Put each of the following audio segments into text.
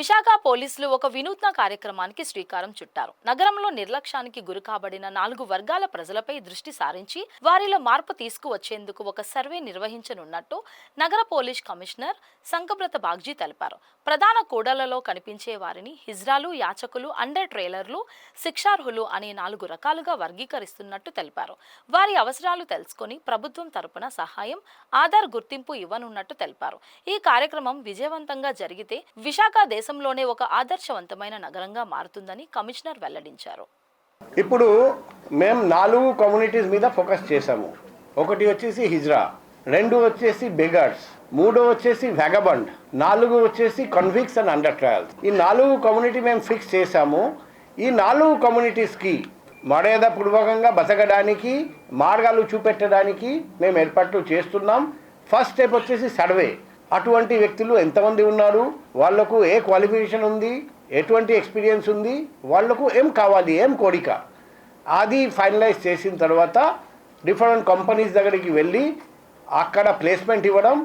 విశాఖ పోలీసులు ఒక వినూత్న కార్యక్రమానికి శ్రీకారం చుట్టారు. నగరంలో నిర్లక్ష్యానికి గురికాబడిన 4 వర్గాల ప్రజలపై దృష్టి సారించి వారిలో మార్పు తీసుకువచ్చేందుకు ఒక సర్వే నిర్వహించనున్నట్టు నగర పోలీస్ కమిషనర్ సంకబ్రత బాగ్జీ తెలిపారు. ప్రధాన కూడళ్లలో కనిపించే వారిని హిజ్రాలు, యాచకులు, అండర్ ట్రైలర్లు, శిక్షార్హులు అనే 4 రకాలుగా వర్గీకరిస్తున్నట్టు తెలిపారు. వారి అవసరాలు తెలుసుకొని ప్రభుత్వం తరపున సహాయం, ఆధార్ గుర్తింపు ఇవ్వనున్నట్టు తెలిపారు. ఈ కార్యక్రమం విజయవంతంగా జరిగితే విశాఖ దేశంలోనే ఒక ఆదర్శవంతమైన నగరంగా మారుతుందని కమిషనర్ వెల్లడించారు. ఇప్పుడు మేము 4 కమ్యూనిటీస్ మీద ఫోకస్ చేశాము. ఒకటి వచ్చేసి హిజ్రా, 2 వచ్చేసి బెగర్స్, 3 వచ్చేసి వ్యాగబండ్, 4 వచ్చేసి కన్విక్ట్స్ అండ్ అండర్ ట్రయల్స్. ఈ 4 కమ్యూనిటీ మేము ఫిక్స్ చేశాము. ఈ 4 కమ్యూనిటీస్కి మర్యాదపూర్వకంగా బతకడానికి మార్గాలు చూపెట్టడానికి మేము ఏర్పాట్లు చేస్తున్నాం. ఫస్ట్ స్టెప్ వచ్చేసి సర్వే. అటువంటి వ్యక్తులు ఎంతమంది ఉన్నారు, వాళ్లకు ఏ క్వాలిఫికేషన్ ఉంది, ఎటువంటి ఎక్స్పీరియన్స్ ఉంది, వాళ్లకు ఏం కావాలి, ఏం కోరిక, అది ఫైనలైజ్ చేసిన తర్వాత డిఫరెంట్ కంపెనీస్ దగ్గరికి వెళ్ళి అక్కడ ప్లేస్మెంట్ ఇవ్వడం,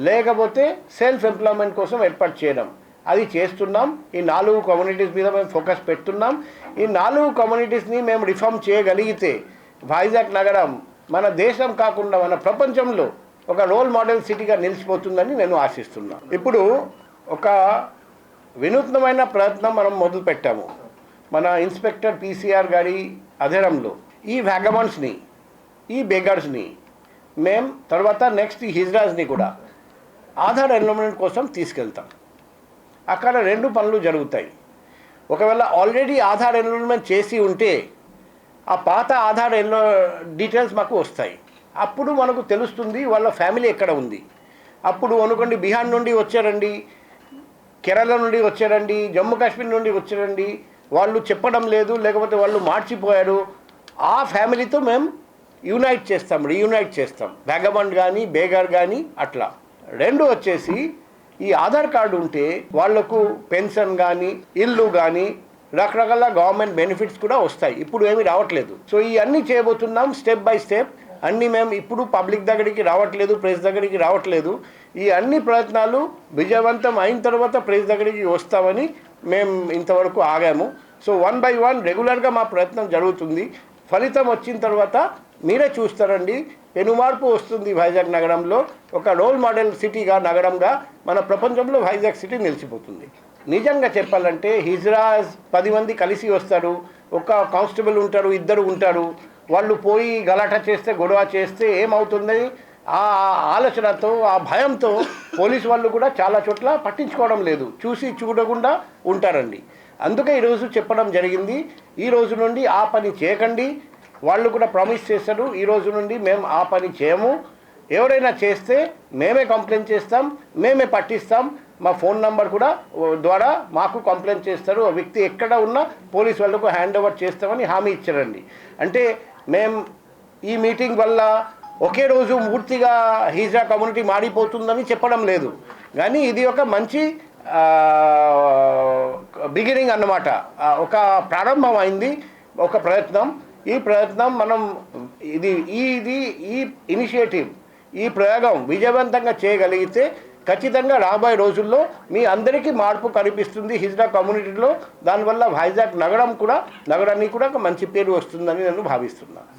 లేకపోతే సెల్ఫ్ ఎంప్లాయ్మెంట్ కోసం ఏర్పాటు చేయడం, అది చేస్తున్నాం. ఈ 4 కమ్యూనిటీస్ మీద మేము ఫోకస్ పెడుతున్నాం. ఈ 4 కమ్యూనిటీస్ని మేము రిఫార్మ్ చేయగలిగితే వైజాగ్ నగరం మన దేశం కాకుండా మన ప్రపంచంలో ఒక రోల్ మోడల్ సిటీగా నిలిచిపోతుందని నేను ఆశిస్తున్నాను. ఇప్పుడు ఒక వినూత్నమైన ప్రయత్నం మనం మొదలుపెట్టాము. మన ఇన్స్పెక్టర్ పీసీఆర్ గారి ఆధ్వర్యంలో ఈ వ్యాగబండ్స్ని, ఈ బెగర్స్ని మేము తర్వాత నెక్స్ట్ ఈ హిజ్రాస్ని కూడా ఆధార్ ఎన్రోల్మెంట్ కోసం తీసుకెళ్తాం. అక్కడ 2 పనులు జరుగుతాయి. ఒకవేళ ఆల్రెడీ ఆధార్ ఎన్రోల్మెంట్ చేసి ఉంటే ఆ పాత ఆధార్ డీటెయిల్స్ మాకు వస్తాయి. అప్పుడు మనకు తెలుస్తుంది వాళ్ళ ఫ్యామిలీ ఎక్కడ ఉంది. అప్పుడు అనుకోండి బీహార్ నుండి వచ్చారండి, కేరళ నుండి వచ్చారండి, జమ్మూ కాశ్మీర్ నుండి వచ్చారండి, వాళ్ళు చెప్పడం లేదు, లేకపోతే వాళ్ళు మార్చిపోయారు, ఆ ఫ్యామిలీతో మేము రీయునైట్ చేస్తాం. వ్యాగబండ్ కానీ బేగర్ కానీ అట్లా. 2 వచ్చేసి ఈ ఆధార్ కార్డు ఉంటే వాళ్లకు పెన్షన్ కానీ ఇల్లు కానీ రకరకాల గవర్నమెంట్ బెనిఫిట్స్ కూడా వస్తాయి. ఇప్పుడు ఏమీ రావట్లేదు. సో ఈ అన్నీ చేయబోతున్నాం స్టెప్ బై స్టెప్. అన్నీ మేము ఇప్పుడు పబ్లిక్ దగ్గరికి రావట్లేదు, ప్రెస్ దగ్గరికి రావట్లేదు. ఈ అన్ని ప్రయత్నాలు విజయవంతం అయిన తర్వాత ప్రెస్ దగ్గరికి వస్తామని మేము ఇంతవరకు ఆగాము. సో 1 by 1 రెగ్యులర్గా మా ప్రయత్నం జరుగుతుంది. ఫలితం వచ్చిన తర్వాత మీరే చూస్తారండి. పెనుమార్పు వస్తుంది వైజాగ్ నగరంలో. ఒక రోల్ మోడల్ సిటీగా, నగరంగా మన ప్రపంచంలో వైజాగ్ సిటీ నిలిచిపోతుంది. నిజంగా చెప్పాలంటే హిజ్రాస్ 10 మంది కలిసి వస్తారు, ఒక కానిస్టేబుల్ ఉంటారు, 2 ఉంటారు. వాళ్ళు పోయి గలాట చేస్తే, గొడవ చేస్తే ఏమవుతుంది, ఆ ఆలోచనతో, ఆ భయంతో పోలీసు వాళ్ళు కూడా చాలా చోట్ల పట్టించుకోవడం లేదు, చూసి చూడకుండా ఉంటారండి. అందుకే ఈరోజు చెప్పడం జరిగింది, ఈ రోజు నుండి ఆ పని చేయకండి. వాళ్ళు కూడా ప్రామిస్ చేశారు, ఈ రోజు నుండి మేము ఆ పని చేయము. ఎవరైనా చేస్తే మేమే కంప్లైంట్ చేస్తాం, మేమే పట్టిస్తాం. మా ఫోన్ నంబర్ కూడా ద్వారా మాకు కంప్లైంట్ చేస్తారు. ఆ వ్యక్తి ఎక్కడ ఉన్నా పోలీసు వాళ్ళకు హ్యాండ్ ఓవర్ చేస్తామని హామీ ఇచ్చారండి. అంటే మేము ఈ మీటింగ్ వల్ల ఒకే రోజు పూర్తిగా హిజ్రా కమ్యూనిటీ మారిపోతుందని చెప్పడం లేదు, కానీ ఇది ఒక మంచి బిగినింగ్ అన్నమాట. ఒక ప్రారంభం అయింది, ఒక ప్రయత్నం. ఈ ప్రయత్నం మనం ఈ ఇనిషియేటివ్, ఈ ప్రయోగం విజయవంతంగా చేయగలిగితే ఖచ్చితంగా రాబోయే రోజుల్లో మీ అందరికీ మార్పు కనిపిస్తుంది హిజ్రా కమ్యూనిటీలో. దానివల్ల వైజాగ్ నగరానికి కూడా ఒక మంచి పేరు వస్తుందని నేను భావిస్తున్నాను.